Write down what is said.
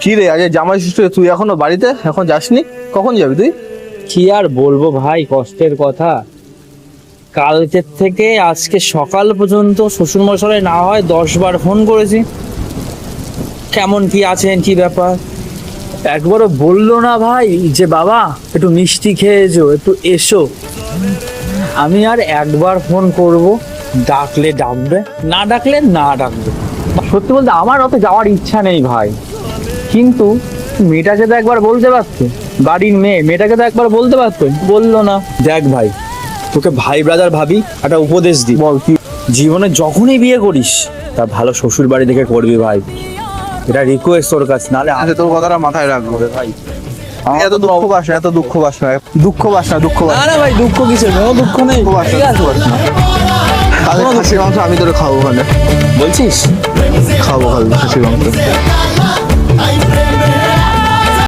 কি রে, আজ জামাই ষষ্ঠী, তুই এখনো বাড়িতে এখন যাসনি? কখন যাবি তুই? কি আর বলবো ভাই, কষ্টের কথা। কালকের থেকে আজকে সকাল পর্যন্ত শ্বশুরমশাই না হয় 10 বার ফোন করেছি, কেমন কি আছেন, কি ব্যাপার। একবারও বললো না ভাই যে বাবা একটু মিষ্টি খেয়েছো, একটু এসো। আমি আর একবার ফোন করব, ডাকলে ডাকবে, না ডাকলে না ডাকবে। সত্যি বলতে আমার অত যাওয়ার ইচ্ছা নেই ভাই, কিন্তু মেয়েটাকে তো একবার বলতে পারতো, বাড়ির মেয়েটাকে তো একবার বলতে পারতো, বললো না। দেখ ভাই, তোকে ভাই ব্রাদার ভাবি একটা উপদেশ দি, বল কি? জীবনে যখনই বিয়ে করিস তা ভালো শ্বশুর বাড়ি দেখে করবি ভাই, এটা রিকোয়েস্ট তোর কাছে, নাহলে আচ্ছা, তোর কথাটা মাথায় রাখবো রে ভাই। এত দুঃখ পাস না, এত দুঃখ পাস না, দুঃখ পাস না, দুঃখ পাস না না ভাই, দুঃখ কিসের, কোনো দুঃখ নেই, ঠিক আছে। খাসির মাংস আমি তোরে খাবো, ওখানে বলছিস? খাবো খাসির মাংস।